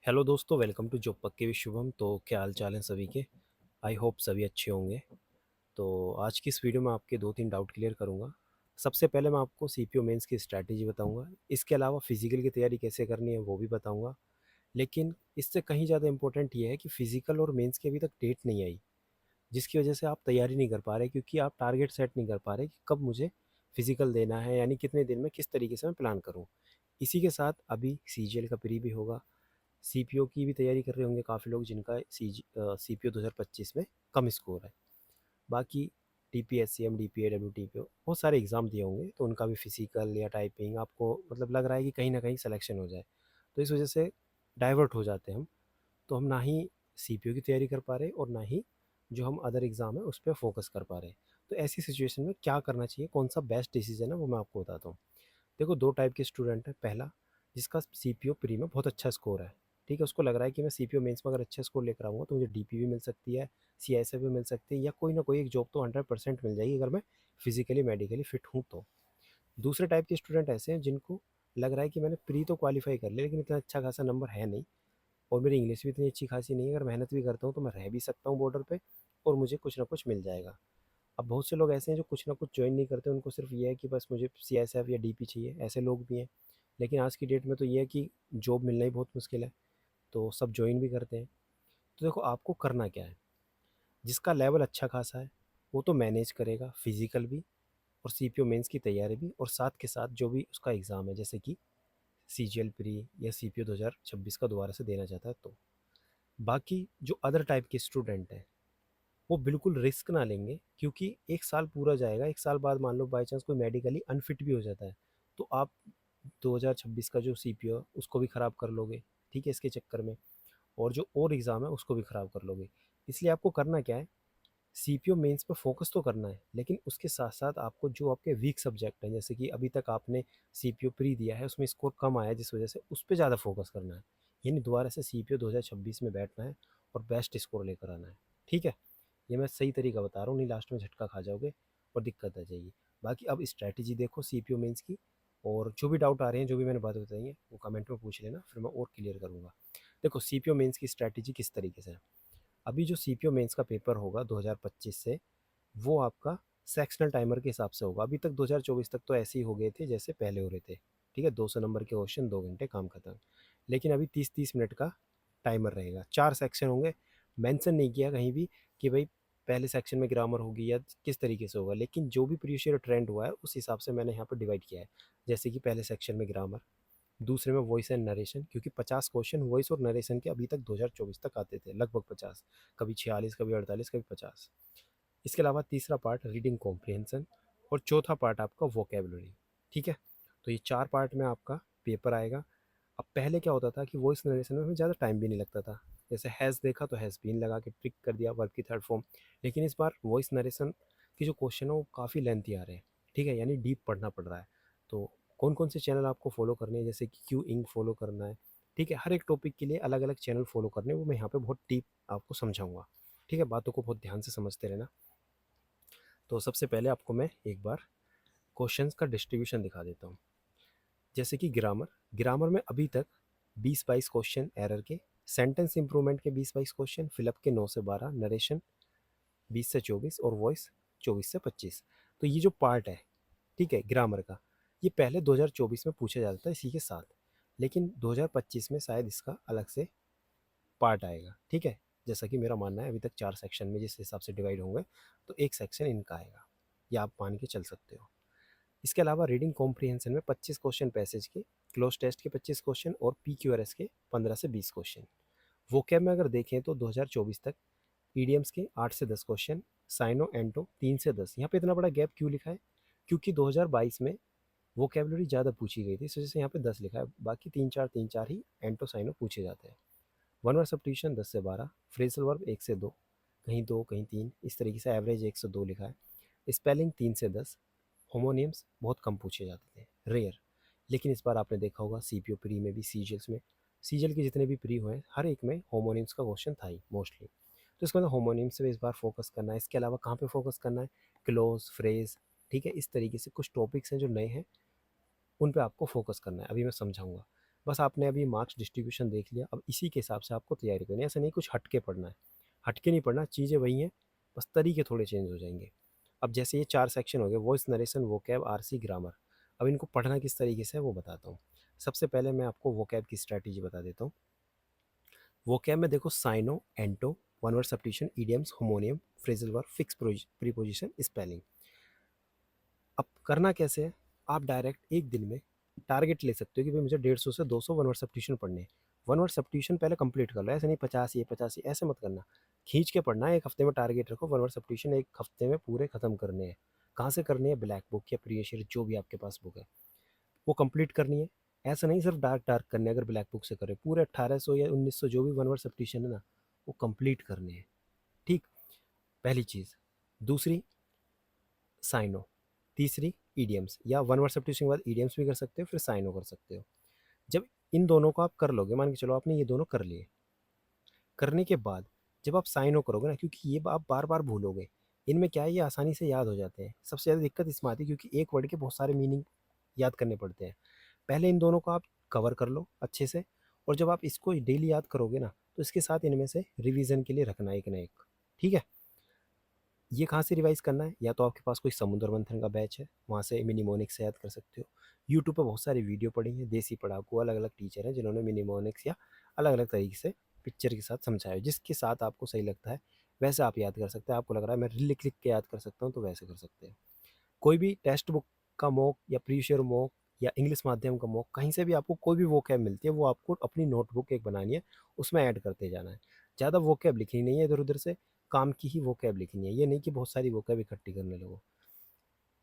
Hello दोस्तों, welcome to job पक्के with Shubham. तो क्या हाल चाल हैं सभी के। आई होप सभी अच्छे होंगे। तो आज की इस वीडियो में आपके दो तीन डाउट क्लियर करूंगा। सबसे पहले मैं आपको सीपीओ मेंस की स्ट्रैटेजी बताऊंगा। इसके अलावा फिजिकल की तैयारी कैसे करनी है वो भी बताऊंगा। लेकिन इससे कहीं ज़्यादा इंपॉर्टेंट ये है कि फिजिकल और मेंस की अभी तक डेट नहीं आई, जिसकी वजह से आप तैयारी नहीं कर पा रहे, क्योंकि आप टारगेट सेट नहीं कर पा रहे कि कब मुझे फिजिकल देना है, यानी कितने दिन में किस तरीके से मैं प्लान करूँ। इसी के साथ अभी सीजीएल का प्री भी होगा। सीपीओ की भी तैयारी कर रहे होंगे काफ़ी लोग जिनका सीपीओ 2025 में कम स्कोर है। बाकी टीपीएससीएम, डीपीए, डब्ल्यूटीपीओ बहुत सारे एग्ज़ाम दिए होंगे, तो उनका भी फिजिकल या टाइपिंग आपको मतलब लग रहा है कि कहीं ना कहीं सिलेक्शन हो जाए। तो इस वजह से डाइवर्ट हो जाते हैं हम। तो हम ना ही सीपीओ की तैयारी कर पा रहे और ना ही जो हम अदर एग्ज़ाम है उस पर फोकस कर पा रहे। तो ऐसी सिचुएशन में क्या करना चाहिए, कौन सा बेस्ट डिसीजन है, वो मैं आपको बताता हूँ। देखो, दो टाइप के स्टूडेंट हैं। पहला, जिसका सीपीओ प्री में बहुत अच्छा स्कोर है, ठीक है, उसको लग रहा है कि मैं सीपीओ मेंस में अगर अच्छा स्कोर लेकर आऊँगा तो मुझे डीपी भी मिल सकती है, सीआईएसएफ भी मिल सकती है, या कोई ना कोई एक जॉब तो 100% मिल जाएगी अगर मैं फिजिकली मेडिकली फिट हूँ तो। दूसरे टाइप के स्टूडेंट ऐसे हैं जिनको लग रहा है कि मैंने प्री तो क्वालिफाई कर लिया, लेकिन इतना अच्छा खासा नंबर है नहीं, और मेरी इंग्लिश भी इतनी अच्छी खासी नहीं है। अगर मेहनत भी करता हूँ तो मैं रह भी सकता हूँ बॉर्डर पे, और मुझे कुछ ना कुछ मिल जाएगा। अब बहुत से लोग ऐसे हैं जो कुछ ना कुछ ज्वाइन नहीं करते, उनको सिर्फ ये है कि बस मुझे सीएसएफ या डीपी चाहिए, ऐसे लोग भी हैं। लेकिन आज की डेट में तो ये है कि जॉब मिलना ही बहुत मुश्किल है, तो सब ज्वाइन भी करते हैं। तो देखो, आपको करना क्या है। जिसका लेवल अच्छा खासा है वो तो मैनेज करेगा फिजिकल भी और सीपीओ मेंस की तैयारी भी, और साथ के साथ जो भी उसका एग्ज़ाम है, जैसे कि सीजीएल प्री या सीपीओ 2026 का दोबारा से देना चाहता है तो। बाकी जो अदर टाइप के स्टूडेंट हैं वो बिल्कुल रिस्क ना लेंगे, क्योंकि एक साल पूरा जाएगा, एक साल बाद मान लो बाई चांस कोई मेडिकली अनफिट भी हो जाता है, तो आप 2026 का जो सीपीओ है उसको भी ख़राब कर लोगे, ठीक है, इसके चक्कर में। और जो और एग्ज़ाम है उसको भी ख़राब कर लोगे। इसलिए आपको करना क्या है, सीपीओ मेंस पे फोकस तो करना है, लेकिन उसके साथ साथ आपको जो आपके वीक सब्जेक्ट हैं, जैसे कि अभी तक आपने सीपीओ प्री दिया है उसमें स्कोर कम आया है, जिस वजह से उस पर ज़्यादा फोकस करना है। यानी दोबारा से सीपीओ 2026 में बैठना है और बेस्ट स्कोर लेकर आना है, ठीक है। ये मैं सही तरीका बता रहा हूँ, नहीं लास्ट में झटका खा जाओगे और दिक्कत आ जाएगी। बाकी अब स्ट्रैटेजी देखो सीपीओ मेंस की, और जो भी डाउट आ रहे हैं, जो भी मैंने बात बताई है, वो कमेंट में पूछ लेना, फिर मैं और क्लियर करूँगा। देखो, सीपीओ मेंस की स्ट्रैटेजी किस तरीके से है। अभी जो सीपीओ मेंस का पेपर होगा 2025 से, वो आपका सेक्शनल टाइमर के हिसाब से होगा। अभी तक 2024 तक तो ऐसे ही हो गए थे जैसे पहले हो रहे थे, ठीक है, 200 नंबर के क्वेश्चन, 2 घंटे, काम खत्म। लेकिन अभी 30-30 मिनट का टाइमर रहेगा, 4 सेक्शन होंगे। मेंशन नहीं किया कहीं भी कि भाई पहले सेक्शन में ग्रामर होगी या किस तरीके से होगा, लेकिन जो भी प्रीवियस ईयर ट्रेंड हुआ है उस हिसाब से मैंने यहाँ पर डिवाइड किया है। जैसे कि पहले सेक्शन में ग्रामर, दूसरे में वॉइस एंड नरेशन, क्योंकि 50 क्वेश्चन वॉइस और नरेशन के अभी तक 2024 तक आते थे, लगभग 50, कभी 46, कभी 48, कभी 50। इसके अलावा तीसरा पार्ट रीडिंग कॉम्प्रिहेंशन, और चौथा पार्ट आपका वोकेबलरी, ठीक है। तो ये 4 पार्ट में आपका पेपर आएगा। अब पहले क्या होता था कि वॉइस नरेशन में हमें ज़्यादा टाइम भी नहीं लगता था, जैसे हैज़ देखा तो हैज़ बीन लगा के टिक कर दिया, वर्ब की थर्ड फॉर्म। लेकिन इस बार वॉइस नरेशन की जो क्वेश्चन है वो काफ़ी लेंथी आ रहे हैं, ठीक है, यानी डीप पढ़ना पड़ रहा है। तो कौन कौन से चैनल आपको फॉलो करने हैं, जैसे कि क्यू इंक फॉलो करना है, ठीक है, हर एक टॉपिक के लिए अलग अलग चैनल फॉलो करने हैं, वो मैं यहाँ पे बहुत डीप आपको समझाऊंगा, ठीक है। बातों को बहुत ध्यान से समझते रहना। तो सबसे पहले आपको मैं एक बार क्वेश्चंस का डिस्ट्रीब्यूशन दिखा देता हूँ। जैसे कि ग्रामर, ग्रामर में अभी तक 20-22 क्वेश्चन एरर के, सेंटेंस इंप्रूवमेंट के 20-22 क्वेश्चन, फिलअप के 9 से 12, नरेशन 20 से 24 और वॉइस 24 से 25। तो ये जो पार्ट है, ठीक है, ग्रामर का, ये पहले 2024 में पूछा जाता था इसी के साथ, लेकिन 2025 में शायद इसका अलग से पार्ट आएगा, ठीक है। जैसा कि मेरा मानना है, अभी तक 4 सेक्शन में जिस हिसाब से डिवाइड होंगे, तो एक सेक्शन इनका आएगा, ये आप मान के चल सकते हो। इसके अलावा रीडिंग कॉम्प्रिहेंशन में 25 क्वेश्चन पैसेज के, क्लोज टेस्ट के 25 क्वेश्चन और पीक्यूआरएस के 15 से 20 क्वेश्चन। वोकैब में अगर देखें तो 2024 तक ईडीएम्स के 8 से 10 क्वेश्चन, साइनो एंटो 3 से 10। यहाँ पे इतना बड़ा गैप क्यों लिखा है, क्योंकि 2022 में वोकेबलरी ज़्यादा पूछी गई थी, इस वजह से यहाँ पे 10 लिखा है, बाकी 3-4 ही एंटो साइनो पूछे जाते हैं। वन वर्ड सब्स्टिट्यूशन 10 से 12, फ्रेजल वर्ब 1 से 2, कहीं 2 कहीं 3, इस तरीके से एवरेज 1 से 2 लिखा है। स्पेलिंग 3 से 10, होमोनियम्स बहुत कम पूछे जाते थे, रेयर। लेकिन इस बार आपने देखा होगा सीपीओ प्री में भी, सीजीएल्स में, सीजीएल के जितने भी प्री हुए हर एक में होमोनियम्स का क्वेश्चन था ही मोस्टली। तो इसका मतलब होमोनियम्स पे इस बार फोकस करना है। इसके अलावा कहाँ पे फोकस करना है, क्लोज, फ्रेज, ठीक है, इस तरीके से कुछ टॉपिक्स हैं जो नए हैं, उन पे आपको फोकस करना है, अभी मैं समझाऊंगा। बस आपने अभी मार्क्स डिस्ट्रीब्यूशन देख लिया, अब इसी के हिसाब से आपको तैयारी करनी है, ऐसा नहीं कुछ हटके पढ़ना है, हटके नहीं पढ़ना, चीज़ें वही हैं, बस तरीके थोड़े चेंज हो जाएंगे। अब जैसे ये 4 सेक्शन हो गए, voice narration, vocab, RC, grammar. अब इनको पढ़ना किस तरीके से है वो बताता हूँ। सबसे पहले मैं आपको वोकैब की स्ट्रैटेजी बता देता हूँ। वोकैब में देखो syno, anto, one word substitution, idioms, homonym, phrasal verb, fix preposition, spelling. अब करना कैसे है, आप डायरेक्ट एक दिन में टारगेट ले सकते हो कि भाई मुझे 150 से 200 वन वर्ड सब्स्टिट्यूशन पढ़ने हैं। वन वर्ड सब्स्टिट्यूशन पहले कंप्लीट कर लो, ऐसे नहीं 50 ये 50 ऐसे मत करना, खींच के पढ़ना है। एक हफ्ते में टारगेट रखो, वन वर्ड सब्स्टिट्यूशन एक हफ्ते में पूरे खत्म करने हैं। कहाँ से करनी है, ब्लैक बुक या प्रीवियस ईयर जो भी आपके पास बुक है वो कंप्लीट करनी है। ऐसा नहीं सिर्फ डार्क डार्क करने हैं, अगर ब्लैक बुक से करें पूरे 1800 या 1900 जो भी वन वर्ड सब्स्टिट्यूशन है ना वो कंप्लीट करने हैं। ठीक, पहली चीज़। दूसरी साइनो, तीसरी ईडियम्स, या वन वर्ड सब्स्टिट्यूशन के बाद ईडियम्स भी कर सकते हो, फिर साइनो कर सकते हो। जब इन दोनों को आप कर लोगे, मान के चलो आपने ये दोनों कर लिए, करने के बाद जब आप साइनो करोगे ना, क्योंकि ये आप बार बार भूलोगे, इनमें क्या है ये आसानी से याद हो जाते हैं। सबसे ज़्यादा दिक्कत इसमें आती है क्योंकि एक वर्ड के बहुत सारे मीनिंग याद करने पड़ते हैं। पहले इन दोनों को आप कवर कर लो अच्छे से, और जब आप इसको डेली याद करोगे ना तो इसके साथ इनमें से रिवीजन के लिए रखना एक ना एक। ठीक है, ये कहाँ से रिवाइज करना है, या तो आपके पास कोई समुद्र मंथन का बैच है वहाँ से मिनिमोनिक्स से याद कर सकते हो। यूट्यूब पर बहुत सारी वीडियो पड़ी हैं, देसी पढ़ाकू अलग अलग टीचर हैं जिन्होंने मिनिमोनिक्स या अलग अलग तरीके से पिक्चर के साथ समझाया है। जिसके साथ आपको सही लगता है वैसे आप याद कर सकते हैं। आपको लग रहा है मैं लिख लिख के याद कर सकता हूँ तो वैसे कर सकते हैं। कोई भी टेक्स्ट बुक का मॉक या प्रीवियस ईयर मॉक या इंग्लिश माध्यम का मॉक, कहीं से भी आपको कोई भी वोकैब मिलती है वो आपको अपनी नोटबुक एक बनानी है, उसमें ऐड करते जाना है। ज़्यादा वोकैब लिखनी नहीं है इधर उधर से, काम की ही वोकैब लिखनी है, ये नहीं कि बहुत सारी वोकैब इकट्ठी करने लगो।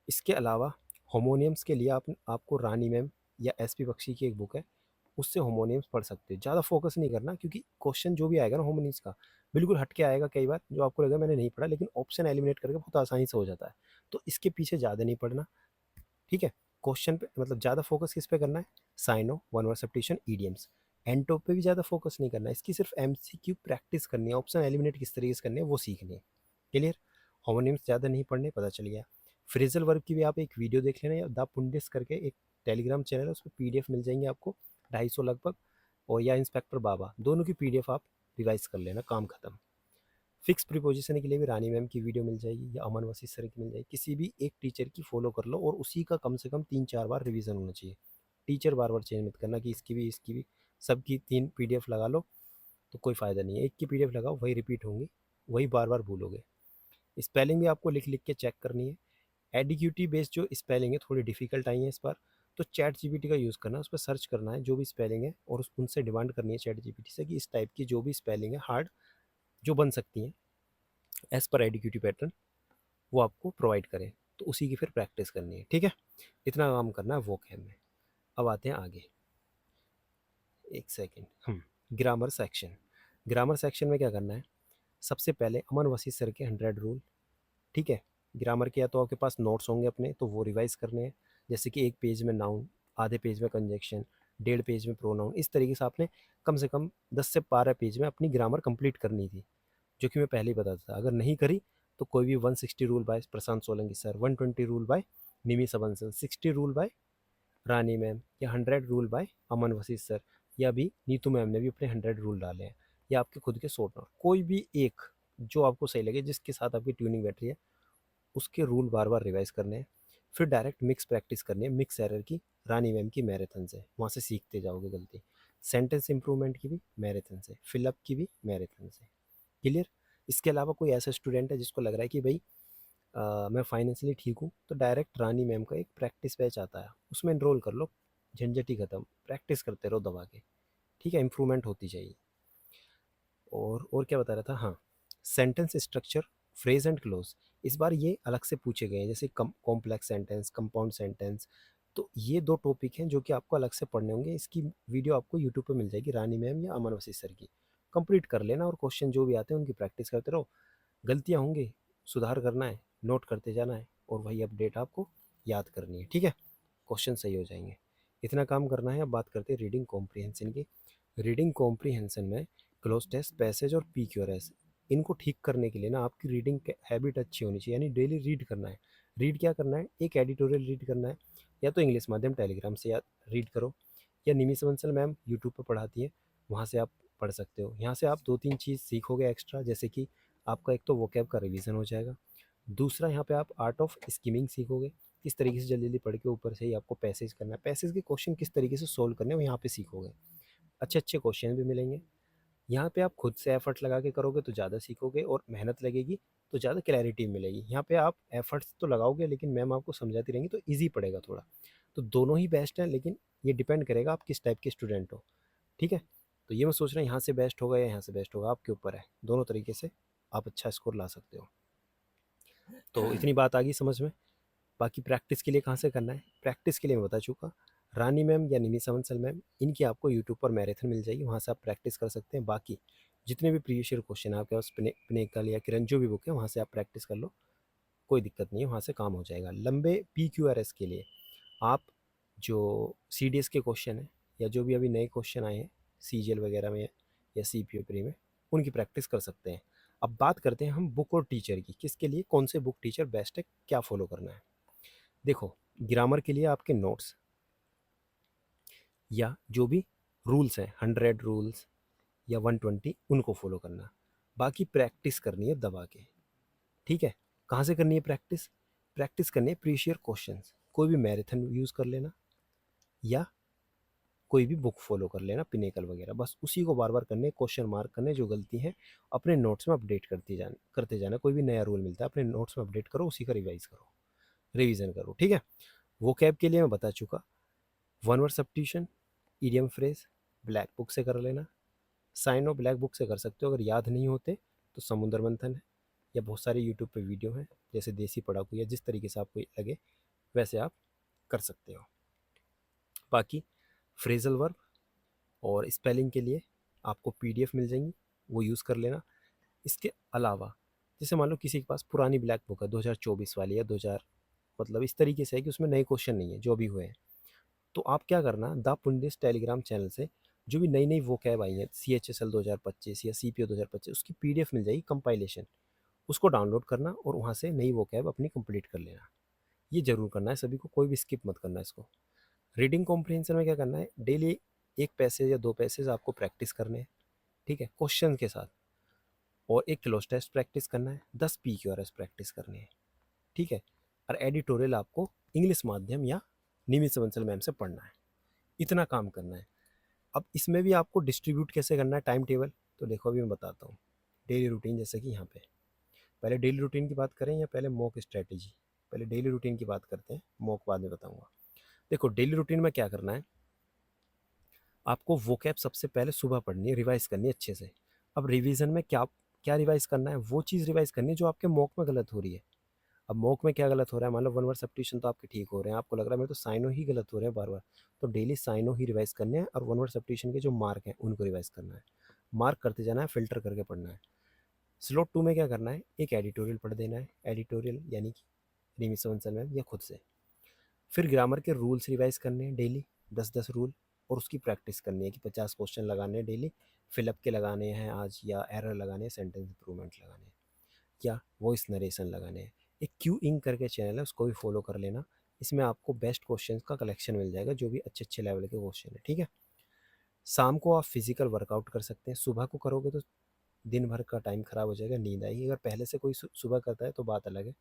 इसके अलावा होमोनियम्स के लिए आपको रानी मैम या एसपी बख्शी की एक बुक है, उससे होमोनियम्स पढ़ सकते हो। ज़्यादा फोकस नहीं करना क्योंकि क्वेश्चन जो भी आएगा ना होमोनियम्स का बिल्कुल हट के आएगा कई बार, जो आपको लगेगा मैंने नहीं पढ़ा, लेकिन ऑप्शन एलिमिनेट करके बहुत आसानी से हो जाता है। तो इसके पीछे ज़्यादा नहीं पढ़ना। ठीक है, क्वेश्चन पे मतलब ज़्यादा फोकस किस पे करना है, syno, one word substitution, idioms. Anto पे भी ज़्यादा फोकस नहीं करना है, इसकी सिर्फ एमसीक्यू प्रैक्टिस करनी है, ऑप्शन एलिमिनेट किस तरीके से करने है वो सीखनी है। क्लियर, होमोनिम्स ज़्यादा नहीं पढ़ने, पता चल गया। फ्रेजल वर्ब की भी आप एक वीडियो देख लेना, या द पुंडिस करके एक टेलीग्राम चैनल है, उस पर पीडीएफ मिल जाएंगे आपको 250 लगभग, और या इंस्पेक्टर बाबा, दोनों की पीडीएफ आप रिवाइज कर लेना, काम खत्म। फिक्स प्रीपोजिशन के लिए भी रानी मैम की वीडियो मिल जाएगी या अमन वसीफ सर की मिल जाएगी, किसी भी एक टीचर की फॉलो कर लो और उसी का कम से कम 3-4 बार रिवीजन होना चाहिए। टीचर बार बार चेंज मत करना कि इसकी भी सबकी 3 पीडीएफ लगा लो तो कोई फ़ायदा नहीं है। एक की पीडीएफ लगाओ, वही रिपीट होंगी, वही बार बार भूलोगे। स्पेलिंग भी आपको लिख लिख के चेक करनी है। एडिक्यूटी बेस्ड जो स्पेलिंग है थोड़ी डिफिकल्ट आई है इस बार, तो चैट जीपीटी का यूज़ करना है, उस पर सर्च करना है जो भी स्पेलिंग है और उनसे डिमांड करनी है चैट जीपीटी से कि इस टाइप की जो भी स्पेलिंग है हार्ड जो बन सकती हैं एज़ पर एडिक्यूटी पैटर्न, वो आपको प्रोवाइड करें, तो उसी की फिर प्रैक्टिस करनी है। ठीक है, इतना काम करना है वोकैब में। अब आते हैं आगे, एक second, grammar section. Grammar section में क्या करना है, सबसे पहले अमन वसी सर के 100 रूल। ठीक है, ग्रामर के या तो आपके पास नोट्स होंगे अपने तो वो रिवाइज करने हैं, जैसे कि एक पेज में नाउन, आधे पेज में कंजक्शन, 1.5 पेज में प्रोनाउन, इस तरीके से आपने कम से कम 10 से 12 पेज में अपनी ग्रामर कंप्लीट करनी थी, जो कि मैं पहले ही बताता था। अगर नहीं करी तो कोई भी 160 rule by Prashant Solanki sir, 120 rule by Nimi Sabanson, 60 rule by Rani ma'am, या 100 rule by Aman Wasif sir, या भी नीतू मैम ने भी अपने 100 रूल डाले हैं, या आपके खुद के 100 नोट, कोई भी एक जो आपको सही लगे, जिसके साथ आपकी ट्यूनिंग बैठ रही है, उसके रूल बार बार रिवाइज करने हैं। फिर डायरेक्ट मिक्स प्रैक्टिस करनी है, मिक्स एरर की, रानी मैम की मैराथन से, वहाँ से सीखते जाओगे गलती। सेंटेंस इंप्रूवमेंट की भी मैराथन से, फिलअप की भी मैराथन से। क्लियर। इसके अलावा कोई ऐसा स्टूडेंट है जिसको लग रहा है कि भाई मैं फाइनेंशियली ठीक हूँ, तो डायरेक्ट रानी मैम का एक प्रैक्टिस बैच आता है, उसमें इनरोल कर लो, झंझट ही खत्म, प्रैक्टिस करते रहो दबा के। ठीक है, इंप्रूवमेंट होती जाएगी। और क्या बता रहा था, हाँ, sentence structure, phrase and close, इस बार ये अलग से पूछे गए हैं, जैसे कॉम्प्लेक्स सेंटेंस, कंपाउंड सेंटेंस। तो ये 2 टॉपिक हैं जो कि आपको अलग से पढ़ने होंगे। इसकी वीडियो आपको यूट्यूब पे मिल जाएगी, रानी मैम या अमन वसीफ सर की। कंप्लीट कर लेना और क्वेश्चन जो भी आते हैं उनकी प्रैक्टिस करते रहो। गलतियाँ होंगी, सुधार करना है, नोट करते जाना है, और वही अपडेट आपको याद करनी है। ठीक है, क्वेश्चन सही हो जाएंगे, इतना काम करना है। अब बात करते हैं रीडिंग कॉम्प्रीहेंशन की। रीडिंग कॉम्प्रीहेंशन में क्लोज टेस्ट, पैसेज और पीक्यूआरएस, इनको ठीक करने के लिए ना आपकी रीडिंग हैबिट अच्छी होनी चाहिए, यानी डेली रीड करना है। रीड क्या करना है, एक एडिटोरियल रीड करना है, या तो इंग्लिश माध्यम टेलीग्राम से याद रीड करो, या निमिषा बंसल मैम यूट्यूब पर पढ़ाती हैं, वहाँ से आप पढ़ सकते हो। यहाँ से आप 2-3 चीज़ सीखोगे एक्स्ट्रा, जैसे कि आपका एक तो वोकैब का रिवीजन हो जाएगा, दूसरा यहाँ पे आप आर्ट ऑफ स्कीमिंग सीखोगे, किस तरीके से जल्दी जल्दी पढ़ के ऊपर से ही आपको पैसेज करना है, पैसेज के क्वेश्चन किस तरीके से सोल्व करने हैं वो यहाँ पे सीखोगे। अच्छे अच्छे क्वेश्चन भी मिलेंगे। यहाँ पे आप खुद से एफर्ट लगा के करोगे तो ज़्यादा सीखोगे, और मेहनत लगेगी तो ज़्यादा क्लैरिटी मिलेगी। यहाँ पे आप एफर्ट्स तो लगाओगे लेकिन मैम आपको समझाती रहेंगी तो ईजी पड़ेगा थोड़ा। तो दोनों ही बेस्ट हैं, लेकिन ये डिपेंड करेगा आप किस टाइप के स्टूडेंट हो। ठीक है, तो ये मैं सोच रहा हूँ यहाँ से बेस्ट होगा या यहाँ से बेस्ट होगा, आपके ऊपर है। दोनों तरीके से आप अच्छा स्कोर ला सकते हो। तो इतनी बात आ गई समझ में। बाकी प्रैक्टिस के लिए कहाँ से करना है, प्रैक्टिस के लिए मैं बता चुका। रानी मैम या निमिषा बंसल मैम, इनकी आपको यूट्यूब पर मैराथन मिल जाएगी, वहाँ से आप प्रैक्टिस कर सकते हैं। बाकी जितने भी प्रीवियस ईयर क्वेश्चन है आपके पास, पिनेकल या किरण जो भी बुक है, वहाँ से आप प्रैक्टिस कर लो, कोई दिक्कत नहीं है, वहाँ से काम हो जाएगा। लंबे PQRS के लिए आप जो CDS के क्वेश्चन हैं, या जो भी अभी नए क्वेश्चन आए हैं CGL वगैरह में या CPO प्री में, उनकी प्रैक्टिस कर सकते हैं। अब बात करते हैं हम बुक और टीचर की, किसके लिए कौन से बुक टीचर बेस्ट है, क्या फॉलो करना है। देखो, ग्रामर के लिए आपके नोट्स या जो भी रूल्स हैं, 100 रूल्स या 120, उनको फॉलो करना। बाकी प्रैक्टिस करनी है दबा के। ठीक है, कहाँ से करनी है प्रैक्टिस, प्रैक्टिस करनी है प्रीवियस ईयर क्वेश्चंस, कोई भी मैराथन यूज़ कर लेना या कोई भी बुक फॉलो कर लेना, पिनेकल वगैरह, बस उसी को बार बार करने, क्वेश्चन मार्क करने, जो गलती है अपने नोट्स में अपडेट करते जाना। कोई भी नया रूल मिलता है अपने नोट्स में अपडेट करो, उसी का रिवाइज करो, रिवीजन करो। ठीक है, वो कैब के लिए मैं बता चुका। One word substitution, idiom phrase black book से कर लेना, साइन और ब्लैक बुक से कर सकते हो। अगर याद नहीं होते तो समुद्र मंथन है, या बहुत सारे यूट्यूब पे वीडियो हैं, जैसे देसी पढ़ाकू, या जिस तरीके से आपको लगे वैसे आप कर सकते हो। बाकी फ्रेजल वर्ब और स्पेलिंग के लिए आपको PDF मिल जाएंगी, वो यूज़ कर लेना। इसके अलावा जैसे मान लो किसी के पास पुरानी ब्लैक बुक है 2024 वाली, या 2000 मतलब इस तरीके से है कि उसमें नए क्वेश्चन नहीं है जो भी हुए हैं, तो आप क्या करना, द पुंडिस टेलीग्राम चैनल से जो भी नई नई वो कैब आई है, CHSL 2025 या CPO 2025, उसकी PDF मिल जाएगी कंपाइलेशन, उसको डाउनलोड करना और वहाँ से नई वो कैब अपनी कंप्लीट कर लेना। ये जरूर करना है सभी को, कोई भी स्किप मत करना इसको। रीडिंग कॉम्प्रिहेंशन में क्या करना है, डेली एक पैसेज या 2 पैसेज आपको प्रैक्टिस करने हैं। ठीक है, क्वेश्चन के साथ, और एक क्लोज टेस्ट प्रैक्टिस करना है, 10 PQRS प्रैक्टिस करनी है। ठीक है, और एडिटोरियल आपको इंग्लिश माध्यम या निमिषा बंसल मैम से पढ़ना है। इतना काम करना है। अब इसमें भी आपको डिस्ट्रीब्यूट कैसे करना है टाइम टेबल, तो देखो अभी मैं बताता हूँ। डेली रूटीन, जैसे कि यहाँ पे पहले डेली रूटीन की बात करें या पहले मॉक स्ट्रेटेजी, पहले डेली रूटीन की बात करते हैं, मॉक बाद में बताऊँगा। देखो डेली रूटीन में क्या करना है, आपको वोकैब सबसे पहले सुबह पढ़नी है, रिवाइज करनी है अच्छे से। अब रिवीजन में क्या क्या रिवाइज करना है, वो चीज़ रिवाइज करनी है जो आपके मॉक में गलत हो रही है। अब मॉक में क्या गलत हो रहा है, मान लो वन वर्ड सब्स्टिट्यूशन तो आपके ठीक हो रहे हैं, आपको लग रहा है मेरे तो साइनो ही गलत हो रहे हैं बार बार, तो डेली साइनो ही रिवाइज करने हैं, और वन वर्ड सब्स्टिट्यूशन के जो मार्क हैं उनको रिवाइज करना है, मार्क करते जाना है, फिल्टर करके पढ़ना है। स्लॉट 2 में क्या करना है, एक एडिटोरियल पढ़ देना है, एडिटोरियल यानी कि निमिषा बंसल मैम या खुद से। फिर ग्रामर के रूल्स रिवाइज करने हैं डेली, 10-10 रूल, और उसकी प्रैक्टिस करनी है कि 50 क्वेश्चन लगाने हैं डेली, फिलअप के लगाने हैं आज, या एरर लगाने हैं, सेंटेंस इंप्रूवमेंट लगाने हैं, या वॉइस नरेशन लगाने हैं। एक क्यू इंक करके चैनल है, उसको भी फॉलो कर लेना। इसमें आपको बेस्ट क्वेश्चंस का कलेक्शन मिल जाएगा, जो भी अच्छे अच्छे लेवल के क्वेश्चन है। ठीक है, शाम को आप फिजिकल वर्कआउट कर सकते हैं, सुबह को करोगे तो दिन भर का टाइम खराब हो जाएगा, नींद आएगी। अगर पहले से कोई सुबह करता है तो बात अलग है,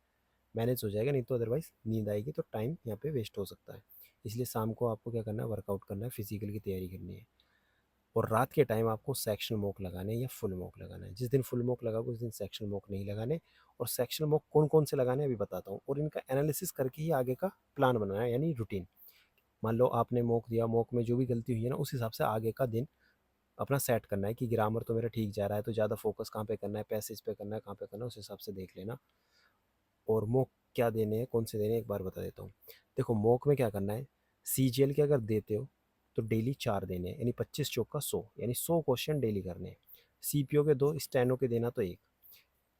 मैनेज हो जाएगा, नहीं तो अदरवाइज़ नींद आएगी तो टाइम यहाँ पे वेस्ट हो सकता है। इसलिए शाम को आपको क्या करना है, वर्कआउट करना है, फिजिकल की तैयारी करनी है। और रात के टाइम आपको सेक्शन मॉक लगाने हैं या फुल मॉक लगाना है। जिस दिन फुल मॉक लगाओगे उस दिन सेक्शन मॉक नहीं लगाने। और सेक्शन मॉक कौन कौन से लगाने हैं अभी बताता हूँ, और इनका एनालिसिस करके ही आगे का प्लान बनाना है, यानी रूटीन। मान लो आपने मॉक दिया, मॉक में जो भी गलती हुई है ना, उस हिसाब से आगे का दिन अपना सेट करना है कि ग्रामर तो मेरा ठीक जा रहा है, तो ज़्यादा फोकस कहाँ पे करना है, पैसेज पे करना है, कहाँ पे करना है, उस हिसाब से देख लेना। और मॉक क्या देने हैं, कौन से देने हैं, एक बार बता देता हूँ। देखो मॉक में क्या करना है, CGL के अगर देते हो तो डेली 4 देने हैं, यानी 25 चौक का 100, यानी 100 क्वेश्चन डेली करने हैं। CPO के 2, स्टेनो के देना तो 1।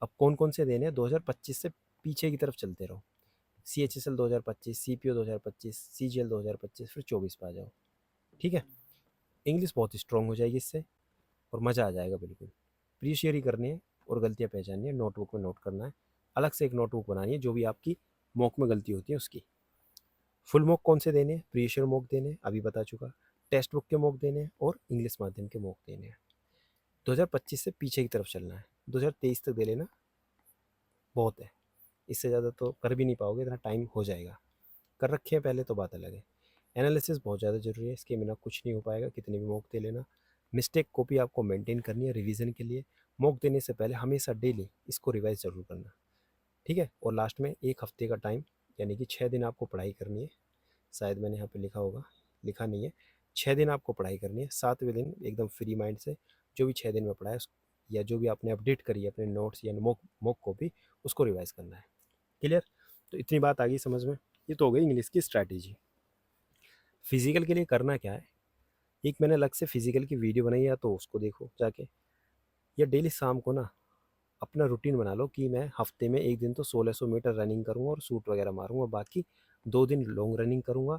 अब कौन कौन से देने हैं, 2025 से पीछे की तरफ चलते रहो। CHSL 2025, CPO 2025, CGL 2025, फिर 24 पे आ जाओ। ठीक है, इंग्लिश बहुत स्ट्रॉन्ग हो जाएगी इससे, और मज़ा आ जाएगा बिल्कुल। प्रीशियरी करनी है और गलतियाँ पहचाननी है, नोटबुक में नोट करना है। अलग से एक नोटबुक बनानी है जो भी आपकी मॉक में गलती होती है उसकी। फुल मॉक कौन से देने हैं, प्रीशियर मॉक देने, अभी बता चुका। टेक्स्ट बुक के मॉक देने हैं और इंग्लिश माध्यम के मॉक देने हैं। 2025 से पीछे की तरफ चलना है, 2023 तक दे लेना बहुत है, इससे ज़्यादा तो कर भी नहीं पाओगे, इतना टाइम हो जाएगा। कर रखे हैं पहले तो बात अलग है। एनालिसिस बहुत ज़्यादा ज़रूरी है, इसके बिना कुछ नहीं हो पाएगा, कितने भी मॉक दे लेना। मिस्टेक कॉपी आपको मेंटेन करनी है रिवीजन के लिए। मॉक देने से पहले हमेशा डेली इसको रिवाइज ज़रूर करना, ठीक है। और लास्ट में 1 हफ्ते का टाइम, यानी कि 6 दिन आपको पढ़ाई करनी है। शायद मैंने यहाँ पे लिखा होगा, लिखा नहीं है। 6 दिन आपको पढ़ाई करनी है, 7वें दिन एकदम फ्री माइंड से जो भी 6 दिन में पढ़ा है या जो भी आपने अपडेट करी है अपने नोट्स या मॉक मॉक कॉपी, उसको रिवाइज करना है। क्लियर? तो इतनी बात आ गई समझ में। ये तो हो गई इंग्लिश की स्ट्रैटेजी। फिजिकल के लिए करना क्या है, एक मैंने अलग से फिजिकल की वीडियो बनाई है, तो उसको देखो जाके, या डेली शाम को ना अपना रूटीन बना लो कि मैं हफ्ते में 1 दिन तो 1600 मीटर रनिंग करूँगा और शूट वगैरह मारूंगा, बाकी 2 दिन लॉन्ग रनिंग करूँगा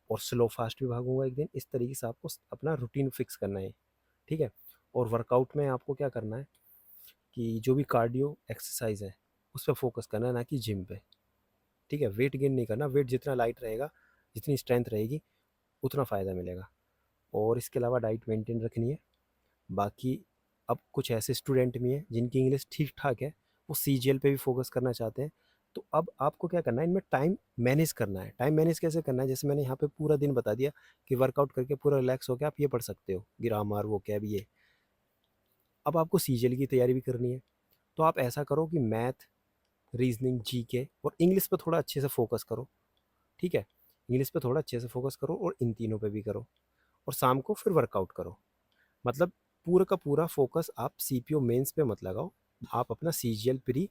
और स्लो फास्ट भी भागूंगा 1 दिन। इस तरीके से आपको अपना रूटीन फिक्स करना है, ठीक है। और वर्कआउट में आपको क्या करना है कि जो भी कार्डियो एक्सरसाइज है उस पर फोकस करना है, ना कि जिम पे, ठीक है। वेट गेन नहीं करना, वेट जितना लाइट रहेगा, जितनी स्ट्रेंथ रहेगी, उतना फ़ायदा मिलेगा। और इसके अलावा डाइट मेंटेन रखनी है। बाकी अब कुछ ऐसे स्टूडेंट भी हैं जिनकी इंग्लिश ठीक ठाक है, वो सीजीएल पे भी फोकस करना चाहते हैं। तो अब आपको क्या करना है, इनमें टाइम मैनेज करना है। टाइम मैनेज कैसे करना है, जैसे मैंने यहाँ पे पूरा दिन बता दिया कि वर्कआउट करके पूरा रिलैक्स होकर आप ये पढ़ सकते हो, ग्रामर वो क्या भी ये। अब आपको सीजीएल की तैयारी भी करनी है, तो आप ऐसा करो कि मैथ, रीजनिंग, जीके और इंग्लिश पे थोड़ा अच्छे से फोकस करो, ठीक है। इंग्लिश पे थोड़ा अच्छे से फोकस करो और इन तीनों पे भी करो, और शाम को फिर वर्कआउट करो। मतलब पूरा का पूरा फोकस आप सीपीओ मेंस पे मत लगाओ, आप अपना सीजीएल प्री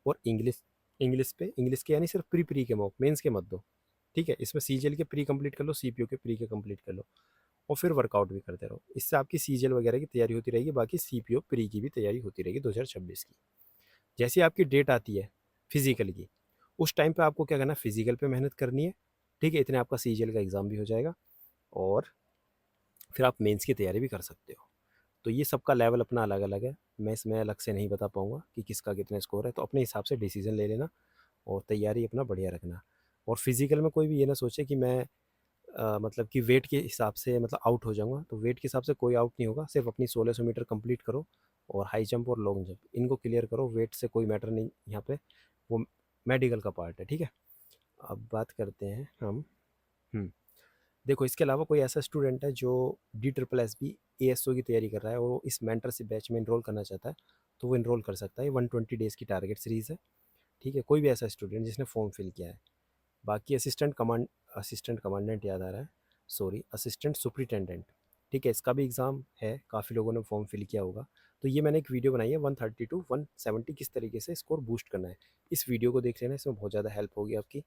और इंग्लिश इंग्लिश पे, इंग्लिश के यानी सिर्फ प्री प्री के मॉक, मेंस के मत दो, ठीक है। इसमें सीजीएल के प्री कंप्लीट कर लो, सीपीओ के प्री के कंप्लीट कर लो, और फिर वर्कआउट भी करते रहो। इससे आपकी सीजीएल वगैरह की तैयारी होती रहेगी, बाकी सीपीओ प्री की भी तैयारी होती रहेगी 2026 की। जैसी आपकी डेट आती है फिजिकल की, उस टाइम पे आपको क्या करना है, फिजिकल पे मेहनत करनी है, ठीक है। इतने आपका सीजीएल का एग्ज़ाम भी हो जाएगा और फिर आप मेंस की तैयारी भी कर सकते हो। तो ये सबका लेवल अपना अलग अलग है, मैं इसमें अलग से नहीं बता पाऊँगा कि किसका कितना स्कोर है। तो अपने हिसाब से डिसीजन ले लेना और तैयारी अपना बढ़िया रखना। और फिजिकल में कोई भी ये ना सोचे कि मैं मतलब कि वेट के हिसाब से मतलब आउट हो जाऊँगा, तो वेट के हिसाब से कोई आउट नहीं होगा। सिर्फ अपनी 1600 मीटर कंप्लीट करो और हाई जंप और लॉन्ग जंप इनको क्लियर करो। वेट से कोई मैटर नहीं यहाँ पे, वो मेडिकल का पार्ट है, ठीक है। अब बात करते हैं हम। देखो, इसके अलावा कोई ऐसा स्टूडेंट है जो DSSB ASO की तैयारी कर रहा है और वो इस मेंटरशिप बैच में इनरोल करना चाहता है, तो वो इनरोल कर सकता है। 120 डेज़ की टारगेट सीरीज़ है, ठीक है। कोई भी ऐसा स्टूडेंट जिसने फॉर्म फिल किया है। बाकी असिस्टेंट कमांडेंट याद आ रहा है, सॉरी, असिस्टेंट सुपरिटेंडेंट, ठीक है, इसका भी एग्ज़ाम है, काफ़ी लोगों ने फॉर्म फिल किया होगा। तो ये मैंने एक वीडियो बनाई है 130 टू 170 किस तरीके से स्कोर बूस्ट करना है। इस वीडियो को देख लेना, इसमें बहुत ज़्यादा हेल्प होगी आपकी।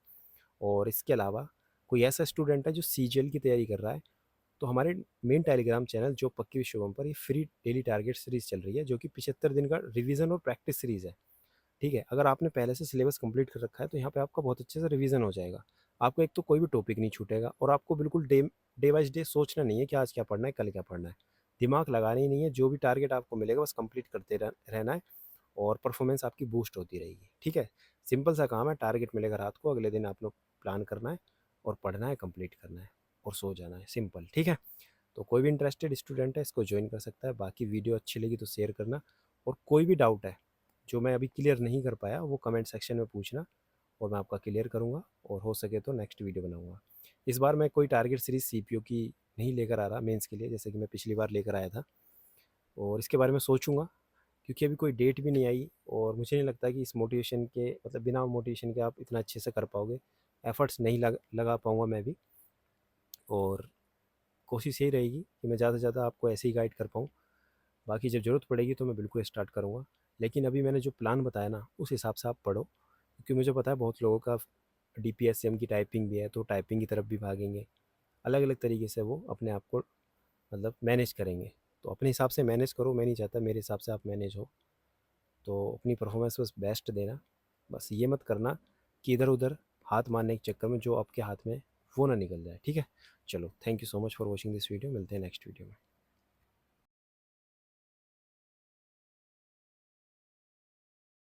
और इसके अलावा कोई ऐसा स्टूडेंट है जो सीजीएल की तैयारी कर रहा है, तो हमारे मेन टेलीग्राम चैनल जो पक्की विश्वम पर ये फ्री डेली टारगेट सीरीज़ चल रही है, जो कि 75 दिन का रिवीजन और प्रैक्टिस सीरीज़ है, ठीक है। अगर आपने पहले से सिलेबस कंप्लीट कर रखा है तो यहाँ पे आपका बहुत अच्छे से रिवीजन हो जाएगा। आपको एक तो कोई भी टॉपिक नहीं छूटेगा और आपको बिल्कुल डे वाइज डे सोचना नहीं है कि आज क्या पढ़ना है, कल क्या पढ़ना है। दिमाग लगाना ही नहीं है, जो भी टारगेट आपको मिलेगा बस कंप्लीट करते रहना है और परफॉर्मेंस आपकी बूस्ट होती रहेगी, ठीक है। सिंपल सा काम है, टारगेट मिलेगा रात को, अगले दिन आप लोग प्लान करना है और पढ़ना है, कंप्लीट करना है और सो जाना है, सिंपल, ठीक है। तो कोई भी इंटरेस्टेड स्टूडेंट है इसको ज्वाइन कर सकता है। बाकी वीडियो अच्छी लगी तो शेयर करना, और कोई भी डाउट है जो मैं अभी क्लियर नहीं कर पाया वो कमेंट सेक्शन में पूछना और मैं आपका क्लियर करूँगा, और हो सके तो नेक्स्ट वीडियो बनाऊँगा। इस बार मैं कोई टारगेट सीरीज सीपीओ की नहीं लेकर आ रहा मेंस के लिए, जैसे कि मैं पिछली बार लेकर आया था, और इसके बारे में सोचूंगा, क्योंकि अभी कोई डेट भी नहीं आई और मुझे नहीं लगता कि इस मोटिवेशन के मतलब बिना मोटिवेशन के आप इतना अच्छे से कर पाओगे। एफर्ट्स नहीं लगा पाऊँगा मैं भी, और कोशिश यही रहेगी कि मैं ज़्यादा से ज़्यादा आपको ऐसे ही गाइड कर पाऊँ। बाकी जब ज़रूरत पड़ेगी तो मैं बिल्कुल स्टार्ट करूँगा, लेकिन अभी मैंने जो प्लान बताया ना उस हिसाब से आप पढ़ो, क्योंकि मुझे पता है बहुत लोगों का DPSM की टाइपिंग भी है, तो टाइपिंग की तरफ भी भागेंगे। अलग अलग तरीके से वो अपने आप को मतलब मैनेज करेंगे। तो अपने हिसाब से मैनेज करो, मैं नहीं चाहता मेरे हिसाब से आप मैनेज हो। तो अपनी परफॉर्मेंस बस बेस्ट देना, बस ये मत करना कि इधर उधर हाथ मारने के चक्कर में जो आपके हाथ में वो ना निकल जाए, ठीक है। चलो, thank you so much for watching this video, मिलते हैं नेक्स्ट वीडियो में।